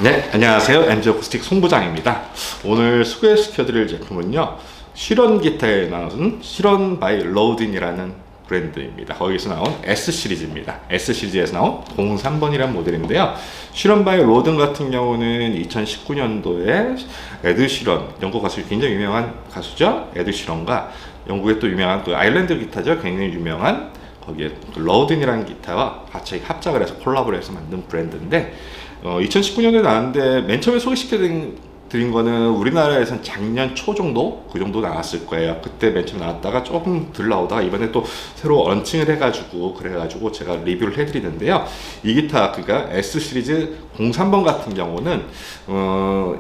네, 안녕하세요. MG 어쿠스틱 송부장입니다. 오늘 소개시켜드릴 제품은요, 실원 기타에 나온 실원 바이 로든이라는 브랜드입니다. 거기서 나온 S 시리즈입니다. S 시리즈에서 나온 03번이라는 모델인데요. 실원 바이 로든 같은 경우는 2019년도에 에드 시런, 영국 가수, 굉장히 유명한 가수죠. 에드 시런과 영국의 또 유명한 그 아일랜드 기타죠. 굉장히 유명한 거기에 그 로든이라는 기타와 같이 합작을 해서 콜라보를 해서 만든 브랜드인데, 2019년에 나왔는데 맨 처음에 소개시켜드린 거는 우리나라에선 작년 초 정도? 그 정도 나왔을 거예요. 그때 맨 처음 나왔다가 조금 덜 나오다가 이번에 또 새로 런칭을 그래가지고 제가 리뷰를 해드리는데요. 이 기타, 그니까 S 시리즈 03번 같은 경우는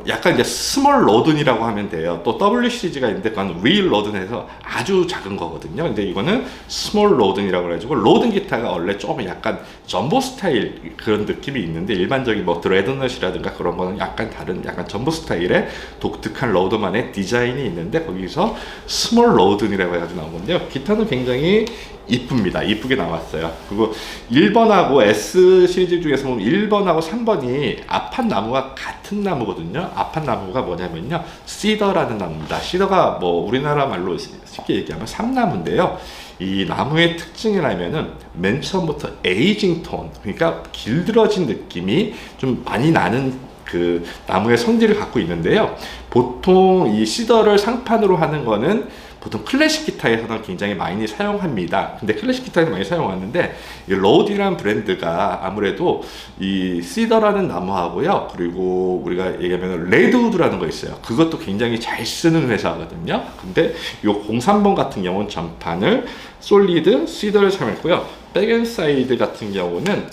약간 이제 스몰 로든이라고 하면 돼요. 또 W 시리즈가 있는데 그건 윌 로든에서 아주 작은 거거든요. 근데 이거는 스몰 로든이라고 해가지고, 로든 기타가 원래 조금 약간 점보 스타일 그런 느낌이 있는데, 일반적인 뭐 드레드넛이라든가 그런 거는 약간 다른, 약간 점보 스타일의 독특한 로드만의 디자인이 있는데, 거기서 스몰 로든이라고 해가지고 나온 건데요. 기타는 굉장히 이쁩니다. 이쁘게 나왔어요. 그리고 1번하고 S 시리즈 중에서 보면 1번하고 3번이 앞판 나무가 같은 나무거든요. 앞판 나무가 뭐냐면요, 시더라는 나무입니다. 시더가 뭐 우리나라 말로 쉽게 얘기하면 삼나무인데요. 이 나무의 특징이라면은 맨 처음부터 에이징 톤, 그러니까 길들어진 느낌이 좀 많이 나는 그 나무의 성질을 갖고 있는데요. 보통 이 시더를 상판으로 하는 거는 보통 클래식 기타에서는 굉장히 많이 사용합니다. 근데 클래식 기타에서 많이 사용하는데, 이 로드라는 브랜드가 아무래도 이 시더라는 나무하고요, 그리고 우리가 얘기하면 레드우드라는 거 있어요. 그것도 굉장히 잘 쓰는 회사거든요. 근데 요 03번 같은 경우는 전판을 솔리드 시더를 사용했고요. 백앤사이드 같은 경우는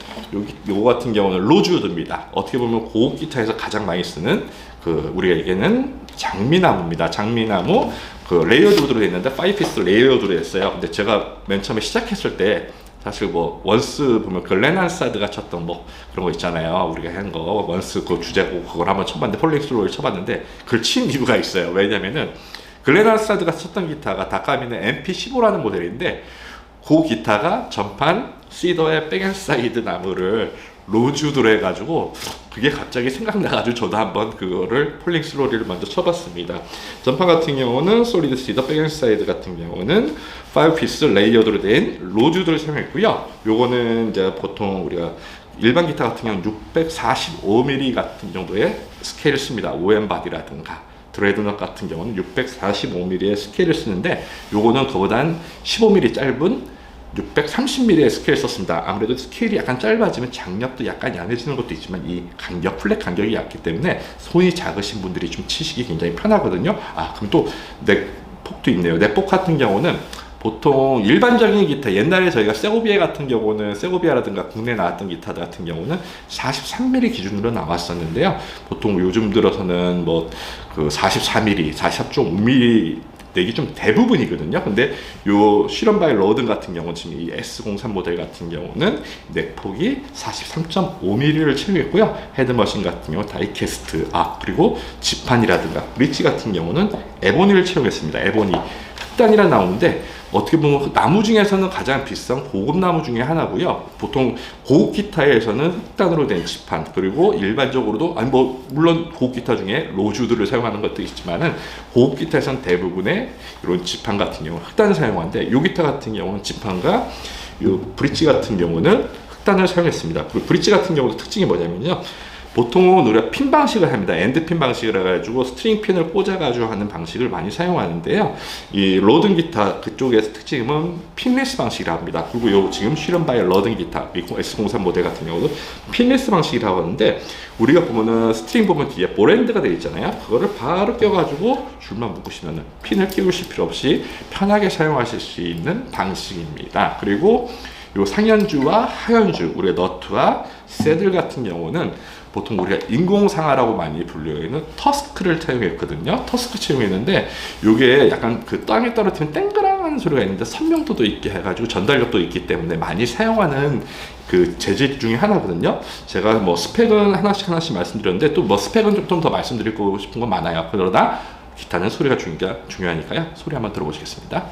요거 같은 경우는 로즈우드입니다. 어떻게 보면 고급 기타에서 가장 많이 쓰는 그 우리가 얘기하는 장미나무입니다. 장미나무 그 레이어드로 되어 있는데 5피스 레이어드로 했어요. 근데 제가 맨 처음에 시작했을 때 사실 뭐 원스 보면 글렌 한사드가 쳤던 뭐 그런 거 있잖아요. 우리가 한 거 원스 그 주제곡 그걸 한번 쳐봤는데, 폴링 슬로우를 쳐봤는데 그걸 친 이유가 있어요. 왜냐면은 글렌 한사드가 쳤던 기타가 다카미는 MP15라는 모델인데, 그 기타가 전판 시더의 백앤사이드 나무를 로즈우드로 해가지고 그게 갑자기 생각나가지고 저도 한번 그거를 폴링 슬로리를 먼저 쳐봤습니다. 전판 같은 경우는 솔리드 시더, 백앤사이드 같은 경우는 5피스 레이어드로 된 로즈우드를 사용했고요. 요거는 이제 보통 우리가 일반 기타 같은 경우는 645mm 같은 정도의 스케일을 씁니다. OM 바디라든가 드레드넛 같은 경우는 645mm의 스케일을 쓰는데, 요거는 그보다 한 15mm 짧은 630mm의 스케일 썼습니다. 아무래도 스케일이 약간 짧아지면 장력도 약간 야해지는 것도 있지만, 이 간격, 플랫 간격이 얇기 때문에 손이 작으신 분들이 좀 치시기 굉장히 편하거든요. 그럼 또 넥폭도 있네요. 넥폭 같은 경우는 보통 일반적인 기타, 옛날에 저희가 세고비아 같은 경우는, 세고비아라든가 국내에 나왔던 기타들 같은 경우는 43mm 기준으로 나왔었는데요. 보통 요즘 들어서는 뭐 그 44mm, 44.5mm 넥이 좀 대부분이거든요. 근데 요 실원 바이 로든 같은 경우는 지금 이 S03 모델 같은 경우는 넥폭이 43.5mm를 채우겠고요. 헤드머신 같은 경우 다이캐스트, 그리고 지판이라든가 브릿지 같은 경우는 에보니를 채우겠습니다. 에보니 흑단이라 나오는데, 어떻게 보면 나무 중에서는 가장 비싼 고급 나무 중에 하나고요. 보통 고급 기타에서는 흑단으로 된 지판, 그리고 일반적으로도 물론 고급 기타 중에 로즈우드를 사용하는 것도 있지만은, 고급 기타에서는 대부분의 이런 지판 같은 경우 흑단을 사용하는데, 요 기타 같은 경우는 지판과 요 브릿지 같은 경우는 흑단을 사용했습니다. 그리고 브릿지 같은 경우도 특징이 뭐냐면요, 보통은 우리가 핀 방식을 합니다. 엔드핀 방식을 해가지고 스트링 핀을 꽂아가지고 하는 방식을 많이 사용하는데요. 이 로든 기타 그쪽에서 특징은 핀리스 방식이라고 합니다. 그리고 요 지금 실험 바이 로든 기타 S03 모델 같은 경우도 핀리스 방식이라고 하는데, 우리가 보면은 스트링 보면 뒤에 보랜드가 되어 있잖아요. 그거를 바로 껴가지고 줄만 묶으시면은 핀을 끼우실 필요 없이 편하게 사용하실 수 있는 방식입니다. 그리고 요 상현주와 하현주, 우리가 너트와 새들 같은 경우는 보통 우리가 인공상아라고 많이 불리는 터스크를 채용했거든요. 터스크 채용했는데 요게 약간 그 땅에 떨어뜨리면 땡그랑하는 소리가 있는데 선명도도 있게 해가지고 전달력도 있기 때문에 많이 사용하는 그 재질 중에 하나거든요. 제가 뭐 스펙은 하나씩 말씀드렸는데 또 뭐 스펙은 좀 더 말씀드리고 싶은 건 많아요. 그러다 기타는 소리가 중요하니까요. 소리 한번 들어보시겠습니다.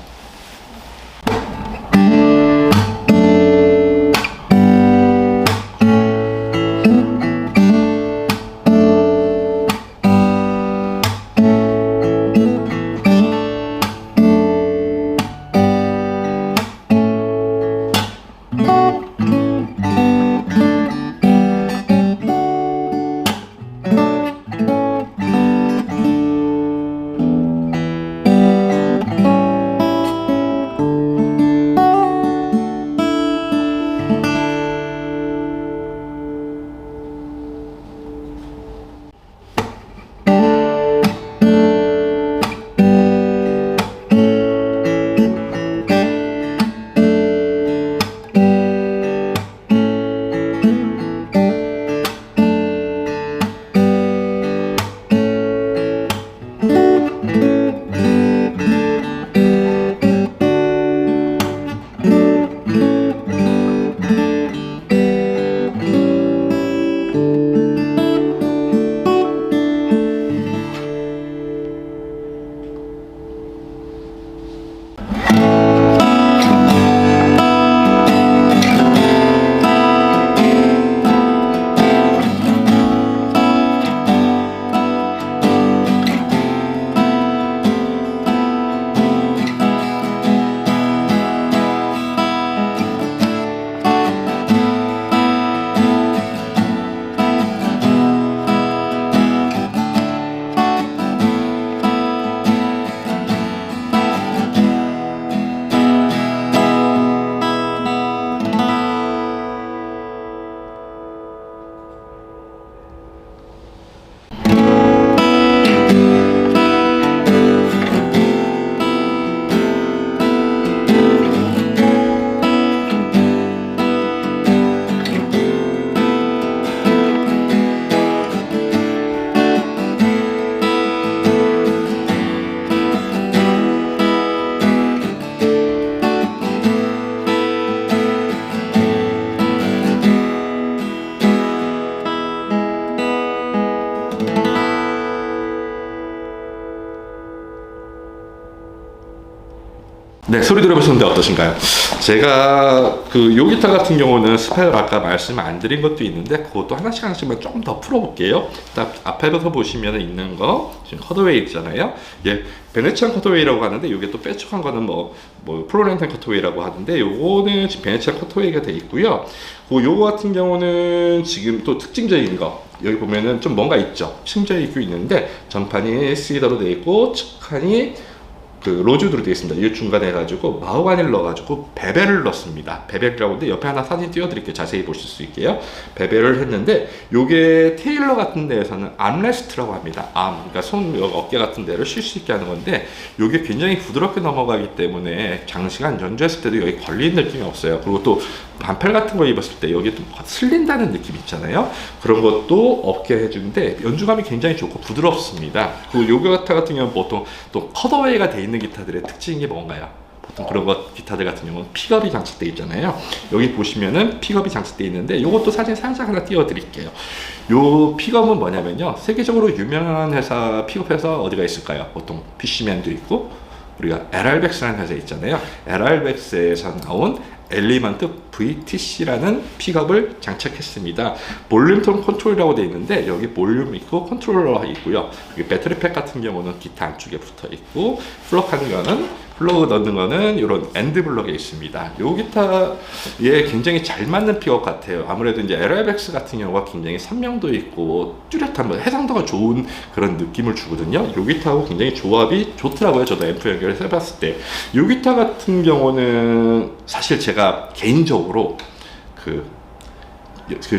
네, 소리 들어보셨는데 어떠신가요? 제가 그 요 기타 같은 경우는 스펙을 아까 말씀 안 드린 것도 있는데 그것도 하나씩만 좀 더 풀어볼게요. 딱 앞에부터 보시면 있는 거 지금 커터웨이 있잖아요. 예, 베네치안 커터웨이라고 하는데 이게 또 빼쭉한 거는 뭐 플로렌타인 커터웨이라고 하는데 요거는 지금 베네치안 커터웨이가 돼 있고요. 요거 같은 경우는 지금 또 특징적인 거 여기 보면은 좀 뭔가 있죠. 층적이고 있는데 전판이 시더로 돼 있고 측칸이 그 로즈우드로 되어 있습니다. 이 중간에 해가지고 마호가니를 넣어가지고 베벨을 넣습니다. 베벨이라고 하는데 옆에 하나 사진 띄워드릴게요. 자세히 보실 수 있게요. 베벨을 했는데 요게 테일러 같은 데에서는 암레스트라고 합니다. 그러니까 손 어깨 같은 데를 쉴 수 있게 하는 건데 요게 굉장히 부드럽게 넘어가기 때문에 장시간 연주했을 때도 여기 걸리는 느낌이 없어요. 그리고 또 반팔 같은 거 입었을 때 여기 좀 슬린다는 느낌 있잖아요. 그런 것도 없게 해주는데 연주감이 굉장히 좋고 부드럽습니다. 그리고 요거 같은 경우는 보통 또 컷어웨이가 돼 있는 기타들의 특징이 게 뭔가요? 보통 그런 기타들 같은 경우는 픽업이 장착되어 있잖아요. 여기 보시면은 픽업이 장착되어 있는데 요것도 사진 살짝 하나 띄워 드릴게요. 요 픽업은 뭐냐면요, 세계적으로 유명한 회사 픽업 회사 어디가 있을까요? 보통 피쉬맨도 있고 우리가 LR백스라는 회사 있잖아요. LR백스에서 나온 엘리먼트 VTC라는 픽업을 장착했습니다. 볼륨톤 컨트롤이라고 되어 있는데 여기 볼륨 있고 컨트롤러가 있고요. 여기 배터리팩 같은 경우는 기타 안쪽에 붙어 있고 플러그 넣는 거는 이런 엔드 블럭에 있습니다. 이 기타에 굉장히 잘 맞는 픽업 같아요. 아무래도 이제 LRX 같은 경우가 굉장히 선명도 있고 뚜렷한 해상도가 좋은 그런 느낌을 주거든요. 이 기타하고 굉장히 조합이 좋더라고요. 저도 앰프 연결을 해봤을 때. 이 기타 같은 경우는 사실 제가 개인적으로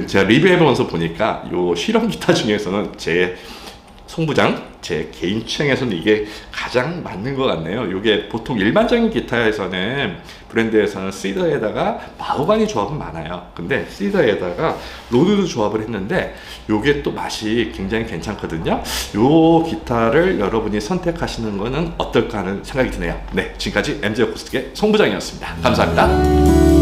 제가 리뷰해보면서 보니까 요 실험 기타 중에서는 제 송부장, 제 개인 취향에서는 이게 가장 맞는 것 같네요. 이게 보통 일반적인 기타에서는 브랜드에서는 시더에다가 마호가니 조합은 많아요. 근데 시더에다가 로드도 조합을 했는데 이게 또 맛이 굉장히 괜찮거든요. 이 기타를 여러분이 선택하시는 거는 어떨까 하는 생각이 드네요. 네, 지금까지 MJ 어쿠스틱의 송부장이었습니다. 감사합니다.